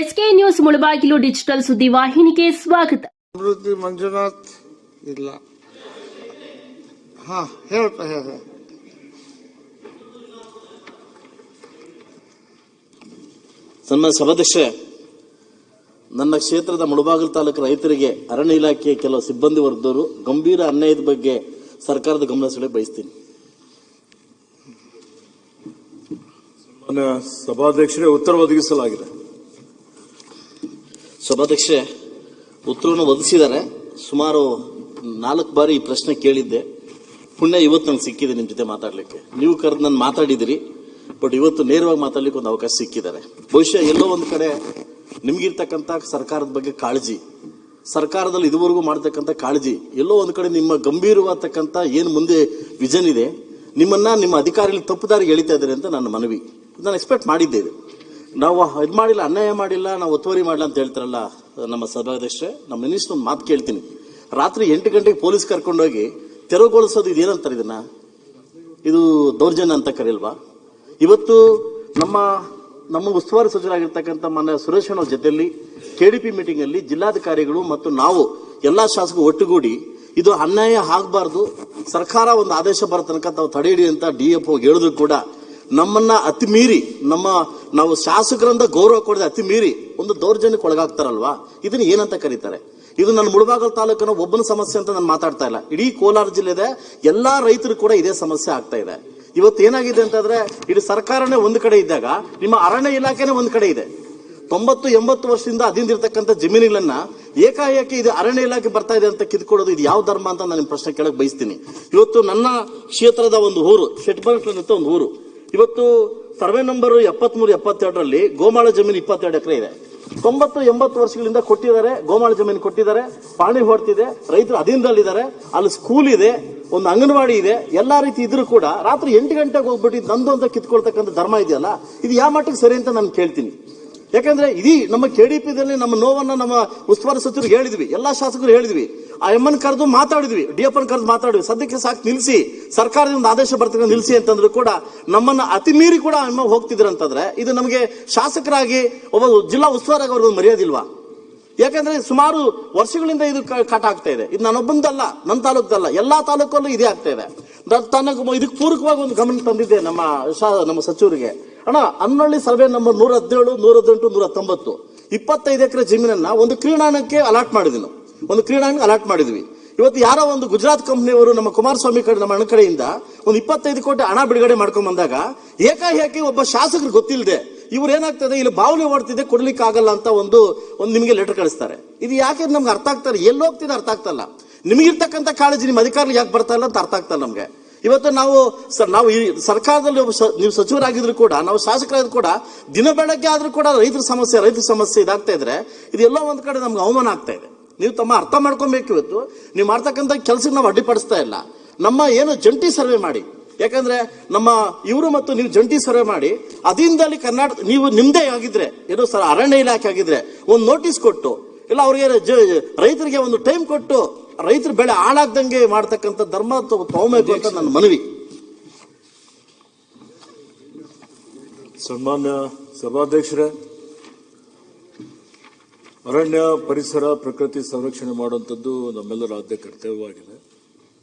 SK news Mulbagal digital ಸುದ್ದಿವಾಹಿನಿಗೆ ಸ್ವಾಗತ. ಅಭಿವೃದ್ಧಿ ಮಂಜುನಾಥ್ ಇಲ್ಲ. ಹೇಳಪ್ಪ ಹೇಳ. ಸನ್ಮಾನ್ಯ ಸಭಾಧ್ಯಕ್ಷೆ, ನನ್ನ ಕ್ಷೇತ್ರದ ಮುಳಬಾಗಿಲು ತಾಲೂಕು ರೈತರಿಗೆ ಅರಣ್ಯ ಇಲಾಖೆಯ ಕೆಲವು ಸಿಬ್ಬಂದಿ ವರ್ಗದವರು ಗಂಭೀರ ಅನ್ಯಾಯದ ಬಗ್ಗೆ ಸರ್ಕಾರದ ಗಮನ ಸೆಳೆಯಲು ಬಯಸ್ತೀನಿ. ಸನ್ಮಾನ್ಯ ಸಭಾಧ್ಯಕ್ಷರೇ, ಉತ್ತರ ಒದಗಿಸಲಾಗಿದೆ. ಸಭಾಧ್ಯಕ್ಷೆ, ಉತ್ತರವನ್ನು ಒದಗಿಸಿದ್ದಾರೆ. ಸುಮಾರು 4 ಬಾರಿ ಈ ಪ್ರಶ್ನೆ ಕೇಳಿದ್ದೆ. ಪುಣ್ಯ ಇವತ್ತು ನನಗೆ ಸಿಕ್ಕಿದೆ ನಿಮ್ಮ ಜೊತೆ ಮಾತಾಡಲಿಕ್ಕೆ. ನೀವು ಕರೆದು ನಾನು ಮಾತಾಡಿದಿರಿ, ಬಟ್ ಇವತ್ತು ನೇರವಾಗಿ ಮಾತಾಡ್ಲಿಕ್ಕೆ ಒಂದು ಅವಕಾಶ ಸಿಕ್ಕಿದ್ದಾರೆ. ಬಹುಶಃ ಎಲ್ಲೋ ಒಂದು ಕಡೆ ನಿಮ್ಗಿರ್ತಕ್ಕಂಥ ಸರ್ಕಾರದ ಬಗ್ಗೆ ಕಾಳಜಿ, ಸರ್ಕಾರದಲ್ಲಿ ಇದುವರೆಗೂ ಮಾಡತಕ್ಕಂಥ ಕಾಳಜಿ, ಎಲ್ಲೋ ಒಂದು ಕಡೆ ನಿಮ್ಮ ಗಂಭೀರವಾದಕ್ಕಂಥ ಏನು ಮುಂದೆ ವಿಷನ್ ಇದೆ, ನಿಮ್ಮ ಅಧಿಕಾರಿಗಳು ತಪ್ಪುದಾರಿಗೆ ಎಳಿತಾ ಇದ್ದಾರೆ ಅಂತ ನನ್ನ ಮನವಿ. ನಾನು ಎಕ್ಸ್ಪೆಕ್ಟ್ ಮಾಡಿದ್ದೆ. ನಾವು ಇದು ಮಾಡಿಲ್ಲ, ಅನ್ಯಾಯ ಮಾಡಿಲ್ಲ, ನಾವು ಒತ್ತುವರಿ ಮಾಡಿಲ್ಲ ಅಂತ ಹೇಳ್ತಾರಲ್ಲ ನಮ್ಮ ಸಭಾಧ್ಯಕ್ಷರೇ. ನಮ್ಮ ಮಿನಿಸ್ಟರ್ ಒಂದು ಮಾತು ಕೇಳ್ತೀನಿ. ರಾತ್ರಿ 8 ಗಂಟೆಗೆ ಪೊಲೀಸ್ ಕರ್ಕೊಂಡೋಗಿ ತೆರವುಗೊಳಿಸೋದು ಇದೇನಂತಾರೆ? ಇದು ದೌರ್ಜನ್ಯ ಅಂತ ಕರೆಯಲ್ವಾ? ಇವತ್ತು ನಮ್ಮ ಉಸ್ತುವಾರಿ ಸಚಿವರಾಗಿರ್ತಕ್ಕಂಥ ಮಾನ್ಯ ಸುರೇಶ್ ಅವ್ರ ಜೊತೆಯಲ್ಲಿ KDP ಮೀಟಿಂಗ್ ಅಲ್ಲಿ ಜಿಲ್ಲಾಧಿಕಾರಿಗಳು ಮತ್ತು ನಾವು ಎಲ್ಲಾ ಶಾಸಕರು ಒಟ್ಟುಗೂಡಿ ಇದು ಅನ್ಯಾಯ ಆಗಬಾರ್ದು, ಸರ್ಕಾರ ಒಂದು ಆದೇಶ ಬರೋ ತನಕ ತಾವು ತಡೆಯಿಡಿ ಅಂತ DFO ಹೇಳಿದ್ರು ಕೂಡ ನಮ್ಮನ್ನ ಅತಿ ಮೀರಿ ನಾವು ಶಾಸಕರಿಂದ ಗೌರವ ಕೊಡದೆ ಅತಿ ಮೀರಿ ಒಂದು ದೌರ್ಜನ್ಯಕ್ಕೆ ಒಳಗಾಗ್ತಾರಲ್ವಾ, ಇದನ್ನ ಏನಂತ ಕರೀತಾರೆ? ಇದು ನನ್ನ ಮುಳಬಾಗಿಲು ತಾಲೂಕಿನ ಒಬ್ಬನ ಸಮಸ್ಯೆ ಅಂತ ನಾನು ಮಾತಾಡ್ತಾ ಇಲ್ಲ. ಇಡೀ ಕೋಲಾರ ಜಿಲ್ಲೆದ ಎಲ್ಲಾ ರೈತರು ಕೂಡ ಇದೇ ಸಮಸ್ಯೆ ಆಗ್ತಾ ಇದೆ. ಇವತ್ತು ಏನಾಗಿದೆ ಅಂತಂದ್ರೆ, ಇಡೀ ಸರ್ಕಾರನೇ ಒಂದು ಕಡೆ ಇದ್ದಾಗ ನಿಮ್ಮ ಅರಣ್ಯ ಇಲಾಖೆನೇ ಒಂದು ಕಡೆ ಇದೆ. 90-80 ವರ್ಷದಿಂದ ಅದಿಂದಿರ್ತಕ್ಕಂಥ ಜಮೀನುಗಳನ್ನ ಏಕಾಏಕಿ ಇದು ಅರಣ್ಯ ಇಲಾಖೆ ಬರ್ತಾ ಇದೆ ಅಂತ ಕಿತ್ಕೊಳ್ಳೋದು ಇದು ಯಾವ ಧರ್ಮ ಅಂತ ನಾನು ಪ್ರಶ್ನೆ ಕೇಳಕ್ ಬಯಸ್ತೀನಿ. ಇವತ್ತು ನನ್ನ ಕ್ಷೇತ್ರದ ಒಂದು ಊರು ಶೆಟ್ಬರ್ಟ್ಲ ಅಂತ ಒಂದು ಊರು, ಇವತ್ತು ಸರ್ವೆ ನಂಬರ್ 73-72ರಲ್ಲಿ ಗೋಮಾಳ ಜಮೀನು 22 ಎಕರೆ ಇದೆ. 90-80 ವರ್ಷಗಳಿಂದ ಕೊಟ್ಟಿದ್ದಾರೆ, ಗೋಮಾಳ ಜಮೀನು ಕೊಟ್ಟಿದ್ದಾರೆ, ಪಾಣಿ ಹೊಡ್ತಿದೆ, ರೈತರು ಅಧೀನದಲ್ಲಿದ್ದಾರೆ. ಅಲ್ಲಿ ಸ್ಕೂಲ್ ಇದೆ, ಒಂದು ಅಂಗನವಾಡಿ ಇದೆ, ಎಲ್ಲಾ ರೀತಿ ಇದ್ರೂ ಕೂಡ ರಾತ್ರಿ 8 ಗಂಟೆಗೆ ಹೋಗ್ಬಿಟ್ಟು ನಂದು ಅಂತ ಕಿತ್ಕೊಳ್ತಕ್ಕಂಥ ಧರ್ಮ ಇದೆಯಲ್ಲ, ಇದು ಯಾವ ಮಟ್ಟಿಗೆ ಸರಿ ಅಂತ ನಾನು ಕೇಳ್ತೀನಿ. ಯಾಕಂದ್ರೆ ಇದೀ ನಮ್ಮ KDPದಲ್ಲಿ ನಮ್ಮ ನೋವನ್ನ ನಮ್ಮ ಉಸ್ತುವಾರಿ ಸಚಿವರು ಹೇಳಿದ್ವಿ, ಎಲ್ಲಾ ಶಾಸಕರು ಹೇಳಿದ್ವಿ, ಆ ಎಮ್ಮನ್ ಕರೆದು ಮಾತಾಡಿದ್ವಿ, DFN ಕರೆದು ಮಾತಾಡಿದ್ವಿ. ಸದ್ಯಕ್ಕೆ ಸಾಕು ನಿಲ್ಲಿಸಿ, ಸರ್ಕಾರದಿಂದ ಆದೇಶ ಬರ್ತಕ್ಕ ನಿಲ್ಲಿಸಿ ಅಂತಂದ್ರು ಕೂಡ ನಮ್ಮನ್ನ ಅತಿ ಮೀರಿ ಕೂಡ ಎಮ್ಮ ಹೋಗ್ತಿದ್ರಂತಂದ್ರೆ ಇದು ನಮಗೆ ಶಾಸಕರಾಗಿ ಒಬ್ಬ ಜಿಲ್ಲಾ ಉಸ್ತುವಾರಿ ಅವ್ರಿಗೆ ಮರ್ಯಾದಿಲ್ವಾ? ಯಾಕಂದ್ರೆ ಸುಮಾರು ವರ್ಷಗಳಿಂದ ಇದು ಕಾಟ ಆಗ್ತಾ ಇದೆ. ಇದು ನಾನೊಬ್ಬಂದಲ್ಲ, ನನ್ನ ತಾಲೂಕದಲ್ಲ, ಎಲ್ಲಾ ತಾಲೂಕಲ್ಲೂ ಇದೇ ಆಗ್ತಾ ಇದೆ. ಇದಕ್ಕೆ ಪೂರಕವಾಗಿ ಒಂದು ಗಮನ ತಂದಿದ್ದೆ ನಮ್ಮ ಸಚಿವರಿಗೆ. ಅಣ್ಣ, ಅನ್ನಳ್ಳಿ ಸರ್ವೆ ನಂಬರ್ 117, 118, 119 25 ಎಕರೆ ಜಮೀನನ್ನ ಒಂದು ಕ್ರೀಡಾಂಗಣಕ್ಕೆ ಅಲಾಟ್ ಮಾಡಿದ್ವಿ. ಇವತ್ತು ಯಾರೋ ಒಂದು ಗುಜರಾತ್ ಕಂಪನಿಯವರು ನಮ್ಮ ಕುಮಾರಸ್ವಾಮಿ ಕಡೆ, ನಮ್ಮ ಅಣ್ಣ ಕಡೆಯಿಂದ ಒಂದು 25 ಕೋಟಿ ಹಣ ಬಿಡುಗಡೆ ಮಾಡ್ಕೊಂಡ್ ಬಂದಾಗ ಏಕಾಏಕಿ ಒಬ್ಬ ಶಾಸಕರು ಗೊತ್ತಿಲ್ಲದೆ ಇವ್ರು ಏನಾಗ್ತದೆ, ಇಲ್ಲಿ ಬಾವಲಿ ಓಡ್ತಿದೆ, ಕೊಡ್ಲಿಕ್ಕೆ ಆಗಲ್ಲ ಅಂತ ಒಂದು ನಿಮಗೆ ಲೆಟರ್ ಕಳಿಸ್ತಾರೆ. ಇದು ಯಾಕೆ ನಮ್ಗೆ ಅರ್ಥ ಆಗ್ತಾರೆ? ಎಲ್ಲಿ ಹೋಗ್ತಿದೆ ಅರ್ಥ ಆಗ್ತಲ್ಲ. ನಿಮಗಿರ್ತಕ್ಕಂಥ ಕಾಳಜಿ ನಿಮ್ಮ ಅಧಿಕಾರಿಗಳು ಯಾಕೆ ಬರ್ತಾ ಇಲ್ಲ ಅಂತ ಅರ್ಥ ಆಗ್ತಲ್ಲ ನಮ್ಗೆ. ಇವತ್ತು ನಾವು ಈ ಸರ್ಕಾರದಲ್ಲಿ ನೀವು ಸಚಿವರಾಗಿದ್ರು ಕೂಡ, ನಾವು ಶಾಸಕರಾದ್ರು ಕೂಡ, ದಿನ ಬೆಳಗ್ಗೆ ಆದ್ರೂ ಕೂಡ ರೈತರ ಸಮಸ್ಯೆ ಇದಾಗ್ತಾ ಇದ್ರೆ ಇದೆಲ್ಲೋ ಒಂದ್ ಕಡೆ ನಮ್ಗೆ ಅವಮಾನ ಆಗ್ತಾ ಇದೆ. ನೀವು ಅರ್ಥ ಮಾಡ್ಕೊಬೇಕು. ಇವತ್ತು ನೀವು ಮಾಡ್ತಕ್ಕಂಥ ಕೆಲಸಕ್ಕೆ ನಾವು ಅಡ್ಡಿಪಡಿಸ್ತಾ ಇಲ್ಲ. ನಮ್ಮ ಏನು ಜಂಟಿ ಸರ್ವೆ ಮಾಡಿ, ಯಾಕಂದ್ರೆ ನಮ್ಮ ಇವರು ಮತ್ತು ನೀವು ಜಂಟಿ ಸರ್ವೆ ಮಾಡಿ ಅದಿಂದಲ್ಲಿ ಕರ್ನಾಟಕ ನೀವು ನಿಮ್ದೇ ಆಗಿದ್ರೆ, ಏನೋ ಸರ್ ಅರಣ್ಯ ಇಲಾಖೆ ಆಗಿದ್ರೆ ಒಂದು ನೋಟಿಸ್ ಕೊಟ್ಟು, ಇಲ್ಲ ಅವ್ರಿಗೆ ರೈತರಿಗೆ ಒಂದು ಟೈಮ್ ಕೊಟ್ಟು ರೈತರ ಬೆಳೆ ಹಾಳಾಗ್ದಂಗೆ ಮಾಡ್ತಕ್ಕಂಥ ಧರ್ಮ ತಗೋಬೇಕು ಅಂತ ನನ್ನ ಮನವಿ. ಸನ್ಮಾನ್ಯ ಸಭಾಧ್ಯಕ್ಷರೇ, ಅರಣ್ಯ ಪರಿಸರ ಪ್ರಕೃತಿ ಸಂರಕ್ಷಣೆ ಮಾಡುವಂಥದ್ದು ನಮ್ಮೆಲ್ಲರ ಆದ್ಯ ಕರ್ತವ್ಯವಾಗಿದೆ.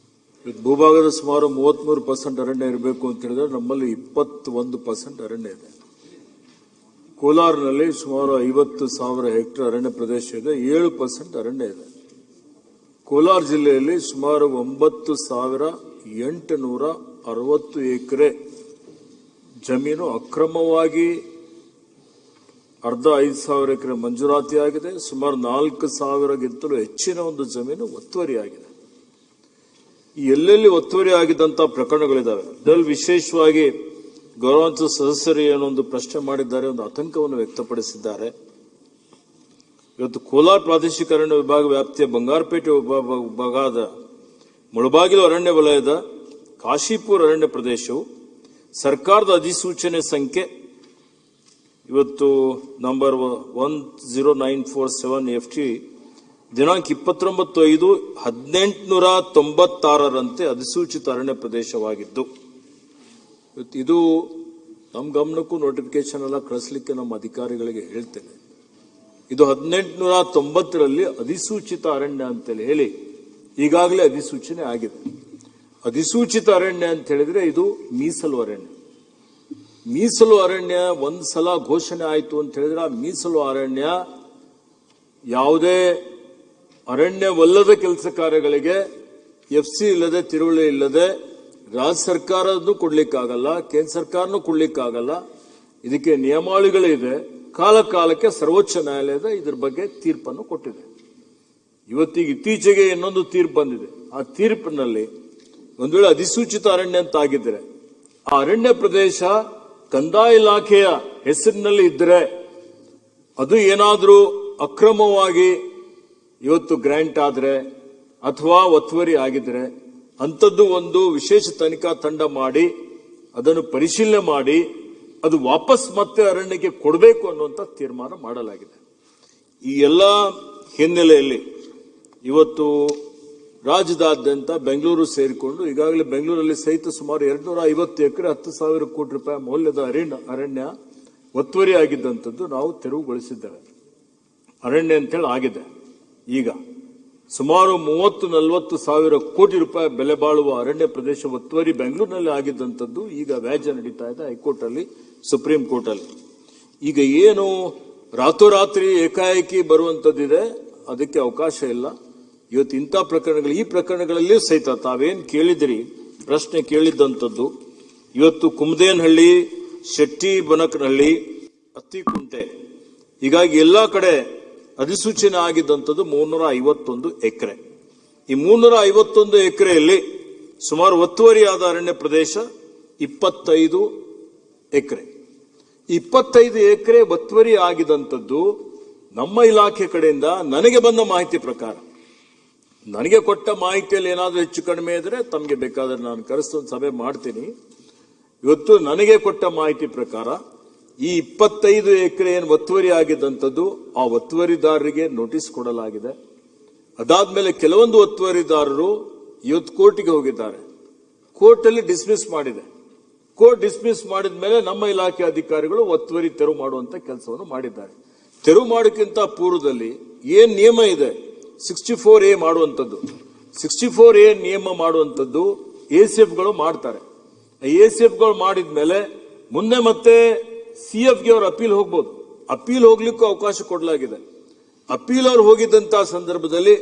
ಭೂಭಾಗದ ಸುಮಾರು 33% ಅರಣ್ಯ ಇರಬೇಕು ಅಂತ ಹೇಳಿದ್ರೆ ನಮ್ಮಲ್ಲಿ 21% ಅರಣ್ಯ ಇದೆ. ಕೋಲಾರಿನಲ್ಲಿ ಸುಮಾರು 50,000 ಹೆಕ್ಟೇರ್ ಅರಣ್ಯ ಪ್ರದೇಶ ಇದೆ, 7% ಅರಣ್ಯ ಇದೆ. ಕೋಲಾರ ಜಿಲ್ಲೆಯಲ್ಲಿ ಸುಮಾರು 9,860 ಎಕರೆ ಜಮೀನು ಅಕ್ರಮವಾಗಿ ಅರ್ಧ 5,000 ಎಕರೆ ಮಂಜೂರಾತಿಯಾಗಿದೆ. ಸುಮಾರು 4,000ಗಿಂತಲೂ ಹೆಚ್ಚಿನ ಒಂದು ಜಮೀನು ಒತ್ತುವರಿಯಾಗಿದೆ. ಈ ಎಲ್ಲೆಲ್ಲಿ ಒತ್ತುವರಿ ಆಗಿದ್ದಂತಹ ಪ್ರಕರಣಗಳಿದ್ದಾವೆ. ಅದರಲ್ಲಿ ವಿಶೇಷವಾಗಿ ಗೌರವಾನ್ವಿತ ಸದಸ್ಯರು ಏನೊಂದು ಪ್ರಶ್ನೆ ಮಾಡಿದ್ದಾರೆ, ಒಂದು ಆತಂಕವನ್ನು ವ್ಯಕ್ತಪಡಿಸಿದ್ದಾರೆ. ಇವತ್ತು ಕೋಲಾರ ಪ್ರಾದೇಶಿಕ ಅರಣ್ಯ ವಿಭಾಗ ವ್ಯಾಪ್ತಿಯ ಬಂಗಾರಪೇಟೆ ಭಾಗದ ಮುಳಬಾಗಿಲು ಅರಣ್ಯ ವಲಯದ ಕಾಶಿಪುರ ಅರಣ್ಯ ಪ್ರದೇಶವು ಸರ್ಕಾರದ ಅಧಿಸೂಚನೆ ಸಂಖ್ಯೆ ಇವತ್ತು ನಂಬರ್ 10947 FT ದಿನಾಂಕ 29/5/1896ರಂತೆ ಅಧಿಸೂಚಿತ ಅರಣ್ಯ ಪ್ರದೇಶವಾಗಿದ್ದು, ಇದು ನಮ್ಮ ಗಮನಕ್ಕೂ ನೋಟಿಫಿಕೇಶನ್ ಎಲ್ಲ ಕಳಿಸ್ಲಿಕ್ಕೆ ನಮ್ಮ ಅಧಿಕಾರಿಗಳಿಗೆ ಹೇಳ್ತೇನೆ. ಇದು 1890ರಲ್ಲಿ ಅಧಿಸೂಚಿತ ಅರಣ್ಯ ಅಂತೇಳಿ ಹೇಳಿ ಈಗಾಗಲೇ ಅಧಿಸೂಚನೆ ಆಗಿದೆ. ಅಧಿಸೂಚಿತ ಅರಣ್ಯ ಅಂತ ಹೇಳಿದ್ರೆ ಇದು ಮೀಸಲು ಅರಣ್ಯ. ಮೀಸಲು ಅರಣ್ಯ ಒಂದ್ಸಲ ಘೋಷಣೆ ಆಯಿತು ಅಂತ ಹೇಳಿದ್ರೆ ಆ ಮೀಸಲು ಅರಣ್ಯ ಯಾವುದೇ ಅರಣ್ಯವಲ್ಲದ ಕೆಲಸ ಕಾರ್ಯಗಳಿಗೆ FC ಇಲ್ಲದೆ ತಿರುವಳಿ ಇಲ್ಲದೆ ರಾಜ್ಯ ಸರ್ಕಾರದ್ದು ಕೊಡ್ಲಿಕ್ಕಾಗಲ್ಲ, ಕೇಂದ್ರ ಸರ್ಕಾರನೂ ಕೊಡ್ಲಿಕ್ಕಾಗಲ್ಲ. ಇದಕ್ಕೆ ನಿಯಮಾವಳಿಗಳಿದೆ. ಕಾಲ ಕಾಲಕ್ಕೆ ಸರ್ವೋಚ್ಚ ನ್ಯಾಯಾಲಯದ ಇದ್ರ ಬಗ್ಗೆ ತೀರ್ಪನ್ನು ಕೊಟ್ಟಿದೆ. ಇವತ್ತಿಗೆ ಇತ್ತೀಚೆಗೆ ಇನ್ನೊಂದು ತೀರ್ಪು ಬಂದಿದೆ. ಆ ತೀರ್ಪಿನಲ್ಲಿ ಒಂದು ವೇಳೆ ಅಧಿಸೂಚಿತ ಅರಣ್ಯ ಅಂತ ಆಗಿದ್ರೆ ಆ ಅರಣ್ಯ ಪ್ರದೇಶ ಕಂದಾಯ ಇಲಾಖೆಯ ಹೆಸರಿನಲ್ಲಿ ಇದ್ದರೆ ಅದು ಏನಾದರೂ ಅಕ್ರಮವಾಗಿ ಇವತ್ತು ಗ್ರಾಂಟ್ ಆದ್ರೆ ಅಥವಾ ಒತ್ತುವರಿ ಆಗಿದ್ರೆ ಅಂಥದ್ದು ಒಂದು ವಿಶೇಷ ತನಿಖಾ ತಂಡ ಮಾಡಿ ಅದನ್ನು ಪರಿಶೀಲನೆ ಮಾಡಿ ಅದು ವಾಪಸ್ ಮತ್ತೆ ಅರಣ್ಯಕ್ಕೆ ಕೊಡಬೇಕು ಅನ್ನುವಂಥ ತೀರ್ಮಾನ ಮಾಡಲಾಗಿದೆ. ಈ ಎಲ್ಲ ಹಿನ್ನೆಲೆಯಲ್ಲಿ ಇವತ್ತು ರಾಜ್ಯದಾದ್ಯಂತ ಬೆಂಗಳೂರು ಸೇರಿಕೊಂಡು ಈಗಾಗಲೇ ಬೆಂಗಳೂರಲ್ಲಿ ಸಹಿತ ಸುಮಾರು 250 ಎಕರೆ 10,000 ಕೋಟಿ ರೂಪಾಯಿ ಮೌಲ್ಯದ ಅರಣ್ಯ ಒತ್ತುವರಿ ಆಗಿದ್ದಂಥದ್ದು ನಾವು ತೆರವುಗೊಳಿಸಿದ್ದೇವೆ. ಅರಣ್ಯ ಅಂತೇಳಿ ಆಗಿದೆ. ಈಗ ಸುಮಾರು 30-40 ಸಾವಿರ ಕೋಟಿ ರೂಪಾಯಿ ಬೆಲೆ ಬಾಳುವ ಅರಣ್ಯ ಪ್ರದೇಶ ಒತ್ತುವರಿ ಬೆಂಗಳೂರಿನಲ್ಲಿ ಆಗಿದ್ದಂಥದ್ದು ಈಗ ವ್ಯಾಜ್ಯ ನಡೀತಾ ಇದೆ ಹೈಕೋರ್ಟ್ ಅಲ್ಲಿ, ಸುಪ್ರೀಂ ಕೋರ್ಟ್ ಅಲ್ಲಿ. ಈಗ ಏನು ರಾತ್ರೋರಾತ್ರಿ ಏಕಾಏಕಿ ಬರುವಂತದ್ದಿದೆ, ಅದಕ್ಕೆ ಅವಕಾಶ ಇಲ್ಲ. ಇವತ್ತು ಇಂಥ ಪ್ರಕರಣಗಳು, ಈ ಪ್ರಕರಣಗಳಲ್ಲಿ ಸಹಿತ ತಾವೇನ್ ಕೇಳಿದಿರಿ, ಪ್ರಶ್ನೆ ಕೇಳಿದ್ದಂಥದ್ದು ಇವತ್ತು ಕುಮದೇನಹಳ್ಳಿ, ಶೆಟ್ಟಿ ಬನಕನಹಳ್ಳಿ, ಅತ್ತಿಕುಂಟೆ, ಹೀಗಾಗಿ ಎಲ್ಲಾ ಕಡೆ ಅಧಿಸೂಚನೆ ಆಗಿದ್ದಂಥದ್ದು 351 ಎಕರೆ. ಈ 351 ಎಕರೆಯಲ್ಲಿ ಸುಮಾರು ಒತ್ತುವರಿಯಾದ ಅರಣ್ಯ ಪ್ರದೇಶ 25 ಎಕರೆ. 25 ಎಕರೆ ಒತ್ತುವರಿ ಆಗಿದಂಥದ್ದು ನಮ್ಮ ಇಲಾಖೆ ಕಡೆಯಿಂದ ನನಗೆ ಬಂದ ಮಾಹಿತಿ ಪ್ರಕಾರ, ನನಗೆ ಕೊಟ್ಟ ಮಾಹಿತಿಯಲ್ಲಿ ಏನಾದರೂ ಹೆಚ್ಚು ಕಡಿಮೆ ಇದ್ರೆ ತಮಗೆ ಬೇಕಾದ್ರೆ ನಾನು ಕರೆಸ್ತೊಂದು ಸಭೆ ಮಾಡ್ತೀನಿ. ಇವತ್ತು ನನಗೆ ಕೊಟ್ಟ ಮಾಹಿತಿ ಪ್ರಕಾರ ಈ 25 ಎಕರೆ ಏನು ಒತ್ತುವರಿ ಆಗಿದ್ದಂಥದ್ದು ಆ ಒತ್ತುವರಿದಾರರಿಗೆ ನೋಟಿಸ್ ಕೊಡಲಾಗಿದೆ. ಅದಾದ್ಮೇಲೆ ಕೆಲವೊಂದು ಒತ್ತುವರಿದಾರರು ಇವತ್ತು ಕೋರ್ಟಿಗೆ ಹೋಗಿದ್ದಾರೆ. ಕೋರ್ಟ್ ಅಲ್ಲಿ ಡಿಸ್ಮಿಸ್ ಮಾಡಿದೆ. ಕೋರ್ಟ್ ಡಿಸ್ಮಿಸ್ ಮಾಡಿದ ಮೇಲೆ ನಮ್ಮ ಇಲಾಖೆ ಅಧಿಕಾರಿಗಳು ಒತ್ತುವರಿ ತೆರವು ಮಾಡುವಂತ ಕೆಲಸವನ್ನು ಮಾಡಿದ್ದಾರೆ. ತೆರವು ಮಾಡೋಕ್ಕಿಂತ ಪೂರ್ವದಲ್ಲಿ ಏನ್ ನಿಯಮ ಇದೆ 64A ಮಾಡುವಂಥದ್ದು, 64A ನಿಯಮ ಮಾಡುವಂಥದ್ದು ACF ಗಳು ಮಾಡ್ತಾರೆ. ACF ಗಳು ಮಾಡಿದ ಮೇಲೆ ಮುಂದೆ ಮತ್ತೆ CF ಗೆ ಅವರು ಅಪೀಲ್ ಹೋಗ್ಬೋದು. ಅಪೀಲ್ ಹೋಗ್ಲಿಕ್ಕೂ ಅವಕಾಶ ಕೊಡಲಾಗಿದೆ. ಅಪೀಲ್ ಅವರು ಹೋಗಿದ್ದಂತಹ ಸಂದರ್ಭದಲ್ಲಿ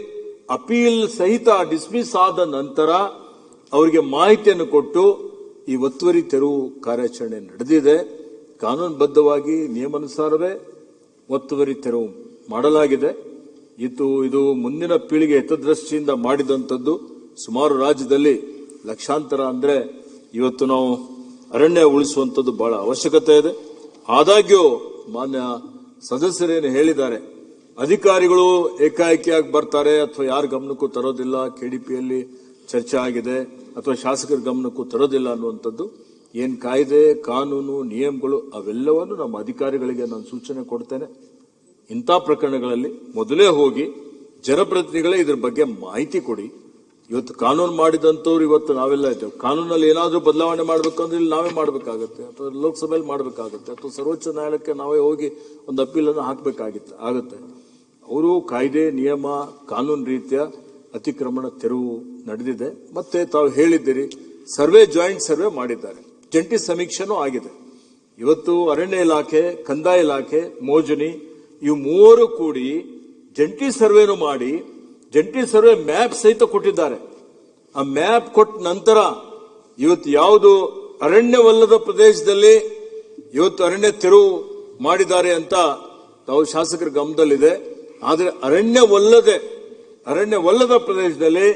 ಅಪೀಲ್ ಸಹಿತ ಡಿಸ್ಮಿಸ್ ಆದ ನಂತರ ಅವರಿಗೆ ಮಾಹಿತಿಯನ್ನು ಕೊಟ್ಟು ಈ ಒತ್ತುವರಿ ತೆರವು ಕಾರ್ಯಾಚರಣೆ ನಡೆದಿದೆ. ಕಾನೂನುಬದ್ಧವಾಗಿ ನಿಯಮಾನುಸಾರವೇ ಒತ್ತುವರಿ ತೆರವು ಮಾಡಲಾಗಿದೆ. ಇದು ಮುಂದಿನ ಪೀಳಿಗೆ ಹಿತದೃಷ್ಟಿಯಿಂದ ಮಾಡಿದಂಥದ್ದು. ಸುಮಾರು ರಾಜ್ಯದಲ್ಲಿ ಲಕ್ಷಾಂತರ ಅಂದ್ರೆ ಇವತ್ತು ನಾವು ಅರಣ್ಯ ಉಳಿಸುವಂಥದ್ದು ಬಹಳ ಅವಶ್ಯಕತೆ ಇದೆ. ಆದಾಗ್ಯೂ ಮಾನ್ಯ ಸದಸ್ಯರೇನು ಹೇಳಿದ್ದಾರೆ, ಅಧಿಕಾರಿಗಳು ಏಕಾಏಕಿಯಾಗಿ ಬರ್ತಾರೆ ಅಥವಾ ಯಾರ ಗಮನಕ್ಕೂ ತರೋದಿಲ್ಲ, KDPಯಲ್ಲಿ ಚರ್ಚೆ ಆಗಿದೆ ಅಥವಾ ಶಾಸಕರ ಗಮನಕ್ಕೂ ತರೋದಿಲ್ಲ ಅನ್ನುವಂಥದ್ದು ಏನ್ ಕಾಯ್ದೆ ಕಾನೂನು ನಿಯಮಗಳು ಅವೆಲ್ಲವನ್ನು ನಮ್ಮ ಅಧಿಕಾರಿಗಳಿಗೆ ನಾನು ಸೂಚನೆ ಕೊಡ್ತೇನೆ. ಇಂಥ ಪ್ರಕರಣಗಳಲ್ಲಿ ಮೊದಲೇ ಹೋಗಿ ಜನಪ್ರತಿನಿಧಿಗಳೇ ಇದ್ರ ಬಗ್ಗೆ ಮಾಹಿತಿ ಕೊಡಿ. ಇವತ್ತು ಕಾನೂನು ಮಾಡಿದಂತವ್ರು ಇವತ್ತು ನಾವೆಲ್ಲ ಇದ್ದೇವೆ. ಕಾನೂನಲ್ಲಿ ಏನಾದ್ರೂ ಬದಲಾವಣೆ ಮಾಡಬೇಕು ಅಂದ್ರೆ ಇಲ್ಲಿ ನಾವೇ ಮಾಡಬೇಕಾಗತ್ತೆ, ಅಥವಾ ಲೋಕಸಭೆಯಲ್ಲಿ ಮಾಡಬೇಕಾಗುತ್ತೆ, ಅಥವಾ ಸರ್ವೋಚ್ಚ ನ್ಯಾಯಾಲಯಕ್ಕೆ ನಾವೇ ಹೋಗಿ ಒಂದು ಅಪೀಲನ್ನು ಆಗುತ್ತೆ. ಅವರು ಕಾಯ್ದೆ ನಿಯಮ ಕಾನೂನು ರೀತಿಯ ಅತಿಕ್ರಮಣ ತೆರವು ನಡೆದಿದೆ. ಮತ್ತೆ ತಾವು ಹೇಳಿದ್ದೀರಿ ಸರ್ವೆ, ಜಾಯಿಂಟ್ ಸರ್ವೆ ಮಾಡಿದ್ದಾರೆ, ಜಂಟಿ ಸಮೀಕ್ಷೆನೂ ಆಗಿದೆ. ಇವತ್ತು ಅರಣ್ಯ ಇಲಾಖೆ, ಕಂದಾಯ ಇಲಾಖೆ, ಮೋಜನಿ ಇವು ಮೂವರು ಕೂಡಿ ಜಂಟಿ ಸರ್ವೆನು ಮಾಡಿ ಜಂಟಿ ಸರ್ವೆ ಮ್ಯಾಪ್ ಸಹಿತ ಕೊಟ್ಟಿದ್ದಾರೆ. ಆ ಮ್ಯಾಪ್ ಕೊಟ್ಟ ನಂತರ ಇವತ್ತು ಯಾವುದು ಅರಣ್ಯವಲ್ಲದ ಪ್ರದೇಶದಲ್ಲಿ ಇವತ್ತು ಅರಣ್ಯ ತೆರವು ಮಾಡಿದ್ದಾರೆ ಅಂತ ತಾವು ಶಾಸಕರ ಗಮನದಲ್ಲಿದೆ. ಆದರೆ ಅರಣ್ಯವಲ್ಲದ ಪ್ರದೇಶದಲ್ಲಿ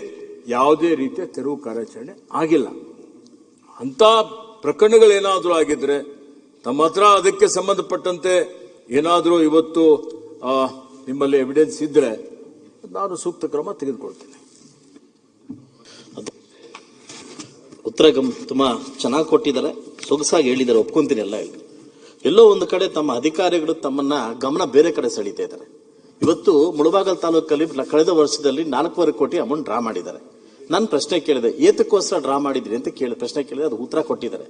ಯಾವುದೇ ರೀತಿಯ ತೆರವು ಕಾರ್ಯಾಚರಣೆ ಆಗಿಲ್ಲ. ಅಂತ ಪ್ರಕರಣಗಳೇನಾದರೂ ಆಗಿದ್ರೆ ತಮ್ಮ ಹತ್ರ ಅದಕ್ಕೆ ಸಂಬಂಧಪಟ್ಟಂತೆ ಏನಾದರೂ ಇವತ್ತು ನಿಮ್ಮಲ್ಲಿ ಎವಿಡೆನ್ಸ್ ಇದ್ರೆ ನಾನು ಸೂಕ್ತ ಕ್ರಮ ತೆಗೆದುಕೊಳ್ತೇನೆ. ಉತ್ತರ ತುಂಬಾ ಚೆನ್ನಾಗಿ ಕೊಟ್ಟಿದ್ದಾರೆ, ಸೊಗಸಾಗಿ ಹೇಳಿದ್ದಾರೆ, ಒಪ್ಕೊಂತೀನಿ. ಎಲ್ಲೋ ಒಂದು ಕಡೆ ತಮ್ಮ ಅಧಿಕಾರಿಗಳು ತಮ್ಮನ್ನ ಗಮನ ಬೇರೆ ಕಡೆ ಸೆಳೀತಾ ಇದ್ದಾರೆ. ಇವತ್ತು ಮುಳಬಾಗಲ್ ತಾಲೂಕಲ್ಲಿ ಕಳೆದ ವರ್ಷದಲ್ಲಿ 4.25 ಕೋಟಿ ಅಮೌಂಟ್ ಡ್ರಾ ಮಾಡಿದ್ದಾರೆ. ನಾನು ಪ್ರಶ್ನೆ ಕೇಳಿದೆ, ಏತಕ್ಕೋಸ್ಕರ ಡ್ರಾ ಮಾಡಿದ್ರಿ ಅಂತ ಪ್ರಶ್ನೆ ಕೇಳಿದೆ. ಅದು ಉತ್ತರ ಕೊಟ್ಟಿದ್ದಾರೆ.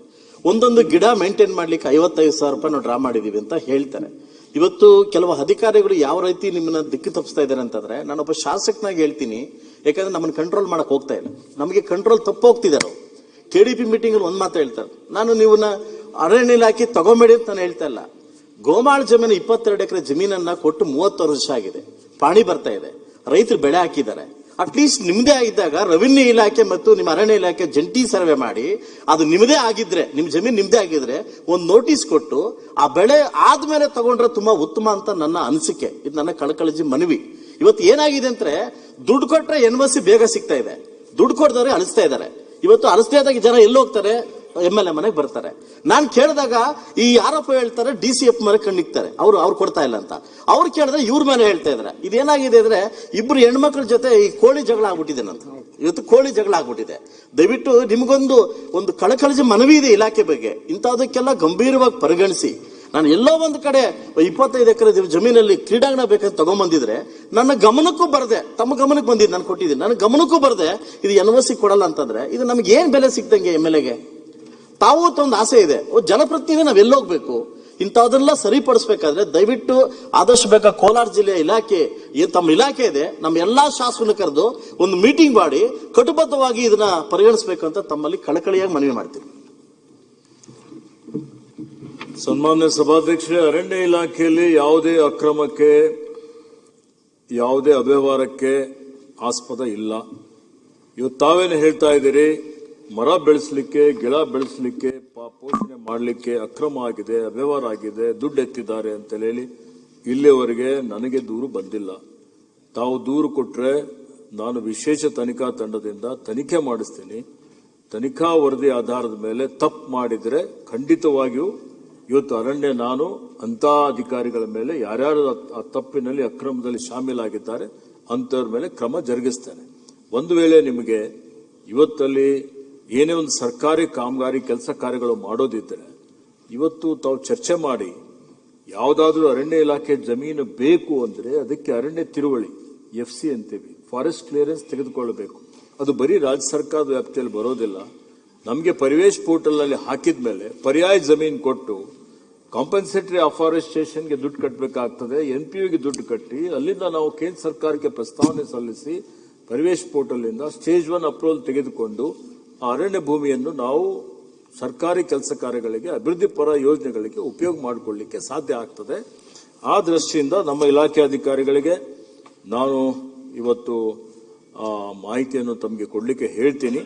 ಒಂದೊಂದು ಗಿಡ ಮೇಂಟೈನ್ ಮಾಡ್ಲಿಕ್ಕೆ 55,000 ರೂಪಾಯಿ ನಾವು ಡ್ರಾ ಮಾಡಿದೀವಿ ಅಂತ ಹೇಳ್ತಾರೆ. ಇವತ್ತು ಕೆಲವು ಅಧಿಕಾರಿಗಳು ಯಾವ ರೀತಿ ನಿಮ್ಮನ್ನ ದಿಕ್ಕು ತಪ್ಪಿಸ್ತಾ ಇದ್ದಾರೆ ಅಂತಂದ್ರೆ, ನಾನೊಬ್ಬ ಶಾಸಕನಾಗಿ ಹೇಳ್ತೀನಿ, ಯಾಕಂದ್ರೆ ನಮ್ಮನ್ನ ಕಂಟ್ರೋಲ್ ಮಾಡಕ್ ಹೋಗ್ತಾ ಇಲ್ಲ, ನಮಗೆ ಕಂಟ್ರೋಲ್ ತಪ್ಪು ಹೋಗ್ತಿದ್ದಾರೆ. KDP ಮೀಟಿಂಗ್ ಅಲ್ಲಿ ಒಂದ್ ಮಾತು ಹೇಳ್ತಾರೆ, ನಾನು ನೀವನ್ನ ಅರಣ್ಯ ಇಲಾಖೆ ತಗೊಂಬೇಡಿ ಅಂತ ನಾನು ಹೇಳ್ತಾ ಇಲ್ಲ. ಗೋಮಾಳ ಜಮೀನು 22 ಎಕರೆ ಜಮೀನನ್ನ ಕೊಟ್ಟು 30 ವರ್ಷ ಆಗಿದೆ, ಪಾಣಿ ಬರ್ತಾ ಇದೆ, ರೈತರು ಬೆಳೆ ಹಾಕಿದ್ದಾರೆ. ಅಟ್ಲೀಸ್ಟ್ ನಿಮ್ದೇ ಆಗಿದ್ದಾಗ ರೆವಿನ್ಯೂ ಇಲಾಖೆ ಮತ್ತು ನಿಮ್ಮ ಅರಣ್ಯ ಇಲಾಖೆ ಜಂಟಿ ಸರ್ವೆ ಮಾಡಿ ಅದು ನಿಮ್ಮದೇ ಆಗಿದ್ರೆ, ನಿಮ್ ಜಮೀನು ನಿಮ್ದೇ ಆಗಿದ್ರೆ ಒಂದು ನೋಟಿಸ್ ಕೊಟ್ಟು ಆ ಬೆಳೆ ಆದ್ಮೇಲೆ ತಗೊಂಡ್ರೆ ತುಂಬಾ ಉತ್ತಮ ಅಂತ ನನ್ನ ಅನಿಸಿಕೆ. ಇದು ನನ್ನ ಕಳಕಳಿಜಿ ಮನವಿ. ಇವತ್ತು ಏನಾಗಿದೆ ಅಂದ್ರೆ, ದುಡ್ಡು ಕೊಟ್ರೆ NOC ಬೇಗ ಸಿಗ್ತಾ ಇದೆ, ದುಡ್ಡು ಕೊಡದವ್ರೆ ಅಳಿಸ್ತಾ ಇದ್ದಾರೆ. ಇವತ್ತು ಅಳಿಸ್ತಾ ಇದ್ದಾಗ ಜನ ಎಲ್ಲಿ ಹೋಗ್ತಾರೆ? MLA ಮನೆಗೆ ಬರ್ತಾರೆ. ನಾನು ಕೇಳಿದಾಗ ಈ ಆರೋಪ ಹೇಳ್ತಾರೆ DCF ಮನೆ ಕಣ್ಣಿಕ್ತಾರೆ, ಅವ್ರು ಕೊಡ್ತಾ ಇಲ್ಲ ಅಂತ. ಅವ್ರು ಕೇಳಿದ್ರೆ ಇವ್ರ ಮೇಲೆ ಹೇಳ್ತಾ ಇದಾರೆ. ಇದೇನಾಗಿದೆ ಅಂದ್ರೆ, ಇಬ್ರು ಹೆಣ್ಮಕ್ಳ ಜೊತೆ ಈ ಕೋಳಿ ಜಗಳ ಆಗ್ಬಿಟ್ಟಿದೆ ನಂತ. ಇವತ್ತು ಕೋಳಿ ಜಗಳ ಆಗ್ಬಿಟ್ಟಿದೆ. ದಯವಿಟ್ಟು ನಿಮಗೊಂದು ಕಳಕಳಿಜಿ ಮನವಿ ಇದೆ ಇಲಾಖೆ ಬಗ್ಗೆ, ಇಂಥದಕ್ಕೆಲ್ಲ ಗಂಭೀರವಾಗಿ ಪರಿಗಣಿಸಿ. ನಾನು ಎಲ್ಲೋ ಒಂದು ಕಡೆ 25 ಎಕರೆ ಜಮೀನಲ್ಲಿ ಕ್ರೀಡಾಂಗಣ ಬೇಕಂತ ತಗೊಂಡ್ಬಂದಿದ್ರೆ ನನ್ನ ಗಮನಕ್ಕೂ ಬರದೆ, ತಮ್ಮ ಗಮನಕ್ಕೆ ಬಂದಿದ್ದು ನಾನು ಕೊಟ್ಟಿದ್ದೀನಿ, ನನ್ನ ಗಮನಕ್ಕೂ ಬರದೆ ಇದು NOC ಕೊಡಲ್ಲ ಅಂತಂದ್ರೆ ಇದು ನಮ್ಗೆ ಏನ್ ಬೆಲೆ ಸಿಕ್ತಂಗೆ? MLAಗೆ ತಾವು ಒಂದು ಆಸೆ ಇದೆ, ಜನಪ್ರತಿನಿಧಿ ನಾವೆಲ್ಲೋಗ್ಬೇಕು, ಇಂಥದೆಲ್ಲ ಸರಿಪಡಿಸ್ಬೇಕಾದ್ರೆ ದಯವಿಟ್ಟು ಆದಷ್ಟು ಬೇಗ ಕೋಲಾರ ಜಿಲ್ಲೆಯ ಇಲಾಖೆ, ತಮ್ಮ ಇಲಾಖೆ ಇದೆ, ನಮ್ಮ ಎಲ್ಲಾ ಶಾಸಕರನ್ನು ಕರೆದು ಒಂದು ಮೀಟಿಂಗ್ ಮಾಡಿ ಕಟುಬದ್ಧವಾಗಿ ಇದನ್ನ ಪರಿಗಣಿಸಬೇಕು ಅಂತ ತಮ್ಮಲ್ಲಿ ಕಳಕಳಿಯಾಗಿ ಮನವಿ ಮಾಡ್ತೀನಿ. ಸನ್ಮಾನ್ಯ ಸಭಾಧ್ಯಕ್ಷರೇ, ಅರಣ್ಯ ಇಲಾಖೆಯಲ್ಲಿ ಯಾವುದೇ ಅಕ್ರಮಕ್ಕೆ, ಯಾವುದೇ ಅವ್ಯವಹಾರಕ್ಕೆ ಆಸ್ಪದ ಇಲ್ಲ. ಇವತ್ತು ತಾವೇನು ಹೇಳ್ತಾ ಇದ್ದೀರಿ, ಮರ ಬೆಳೆಸಲಿಕ್ಕೆ, ಗಿಡ ಬೆಳೆಸಲಿಕ್ಕೆ, ಪೋಷಣೆ ಮಾಡಲಿಕ್ಕೆ ಅಕ್ರಮ ಆಗಿದೆ, ಅವ್ಯವಹಾರ ಆಗಿದೆ, ದುಡ್ಡು ಎತ್ತಿದ್ದಾರೆ ಅಂತ ಹೇಳಿ ಇಲ್ಲಿಯವರೆಗೆ ನನಗೆ ದೂರು ಬಂದಿಲ್ಲ. ತಾವು ದೂರು ಕೊಟ್ರೆ ನಾನು ವಿಶೇಷ ತನಿಖಾ ತಂಡದಿಂದ ತನಿಖೆ ಮಾಡಿಸ್ತೀನಿ. ತನಿಖಾ ವರದಿ ಆಧಾರದ ಮೇಲೆ ತಪ್ಪು ಮಾಡಿದ್ರೆ ಖಂಡಿತವಾಗಿಯೂ ಇವತ್ತು ಅರಣ್ಯ ನಾನು ಅಂತ ಅಧಿಕಾರಿಗಳ ಮೇಲೆ ಯಾರ್ಯಾರು ಆ ತಪ್ಪಿನಲ್ಲಿ ಅಕ್ರಮದಲ್ಲಿ ಶಾಮೀಲಾಗಿದ್ದಾರೆ ಅಂತವ್ರ ಮೇಲೆ ಕ್ರಮ ಜರುಗಿಸ್ತೇನೆ. ಒಂದು ವೇಳೆ ನಿಮಗೆ ಇವತ್ತಲ್ಲಿ ಏನೇ ಒಂದು ಸರ್ಕಾರಿ ಕಾಮಗಾರಿ ಕೆಲಸ ಕಾರ್ಯಗಳು ಮಾಡೋದಿದ್ರೆ ಇವತ್ತು ತಾವು ಚರ್ಚೆ ಮಾಡಿ ಯಾವುದಾದ್ರೂ ಅರಣ್ಯ ಇಲಾಖೆ ಜಮೀನು ಬೇಕು ಅಂದ್ರೆ ಅದಕ್ಕೆ ಅರಣ್ಯ ತಿರುವಳಿ FC ಅಂತೀವಿ, ಫಾರೆಸ್ಟ್ ಕ್ಲಿಯರೆನ್ಸ್ ತೆಗೆದುಕೊಳ್ಳಬೇಕು. ಅದು ಬರೀ ರಾಜ್ಯ ಸರ್ಕಾರದ ವ್ಯಾಪ್ತಿಯಲ್ಲಿ ಬರೋದಿಲ್ಲ. ನಮಗೆ ಪರಿವೇಶ್ ಪೋರ್ಟಲ್ ನಲ್ಲಿ ಹಾಕಿದ ಮೇಲೆ ಪರ್ಯಾಯ ಜಮೀನು ಕೊಟ್ಟು ಕಾಂಪನ್ಸೇಟರಿ ಅಫಾರೆಸ್ಟೇಷನ್ಗೆ ದುಡ್ಡು ಕಟ್ಟಬೇಕಾಗ್ತದೆ. NPUಗೆ ದುಡ್ಡು ಕಟ್ಟಿ ಅಲ್ಲಿಂದ ನಾವು ಕೇಂದ್ರ ಸರ್ಕಾರಕ್ಕೆ ಪ್ರಸ್ತಾವನೆ ಸಲ್ಲಿಸಿ ಪರಿವೇಶ್ ಪೋರ್ಟಲ್ ಇಂದ ಸ್ಟೇಜ್ 1 ಅಪ್ರೂವಲ್ ತೆಗೆದುಕೊಂಡು ಆ ಅರಣ್ಯ ಭೂಮಿಯನ್ನು ನಾವು ಸರ್ಕಾರಿ ಕೆಲಸ ಕಾರ್ಯಗಳಿಗೆ, ಅಭಿವೃದ್ಧಿ ಪರ ಯೋಜನೆಗಳಿಗೆ ಉಪಯೋಗ ಮಾಡಿಕೊಳ್ಳಲಿಕ್ಕೆ ಸಾಧ್ಯ ಆಗ್ತದೆ. ಆ ದೃಷ್ಟಿಯಿಂದ ನಮ್ಮ ಇಲಾಖೆ ಅಧಿಕಾರಿಗಳಿಗೆ ನಾನು ಇವತ್ತು ಮಾಹಿತಿಯನ್ನು ತಮಗೆ ಕೊಡಲಿಕ್ಕೆ ಹೇಳ್ತೀನಿ.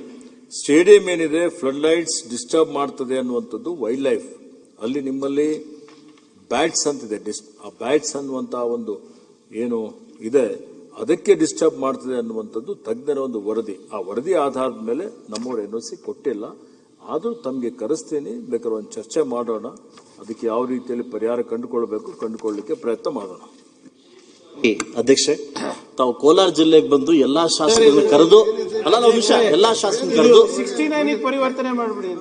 ಸ್ಟೇಡಿಯಂ ಏನಿದೆ, ಫ್ಲಡ್ ಲೈಟ್ಸ್ ಡಿಸ್ಟರ್ಬ್ ಮಾಡ್ತದೆ ಅನ್ನುವಂಥದ್ದು ವೈಲ್ಡ್ ಲೈಫ್. ಅಲ್ಲಿ ನಿಮ್ಮಲ್ಲಿ ಬ್ಯಾಟ್ಸ್ ಅಂತಿದೆ, ಆ ಬ್ಯಾಟ್ಸ್ ಅನ್ನುವಂತ ಒಂದು ಏನು ಇದೆ ಅದಕ್ಕೆ ಡಿಸ್ಟರ್ಬ್ ಮಾಡ್ತದೆ ಅನ್ನುವಂಥದ್ದು ತಜ್ಞರ ಒಂದು ವರದಿ. ಆ ವರದಿ ಆಧಾರದ ಮೇಲೆ ನಮ್ಮವರು NOC ಕೊಟ್ಟಿಲ್ಲ. ಆದರೂ ತಮಗೆ ಕರೆಸ್ತೀನಿ, ಬೇಕಾದ್ರೆ ಒಂದು ಚರ್ಚೆ ಮಾಡೋಣ, ಅದಕ್ಕೆ ಯಾವ ರೀತಿಯಲ್ಲಿ ಪರಿಹಾರ ಕಂಡುಕೊಳ್ಳಲಿಕ್ಕೆ ಪ್ರಯತ್ನ ಮಾಡೋಣ. ಅಧ್ಯಕ್ಷೆ, ತಾವು ಕೋಲಾರ ಜಿಲ್ಲೆಗೆ ಬಂದು ಎಲ್ಲಾ ಶಾಸಕರನ್ನು ಕರೆದು, ಎಲ್ಲಾ ಶಾಸಕರನ್ನು ಕರೆದು 69 ಪರಿವರ್ತನೆ ಮಾಡ್ಬಿಡಿ.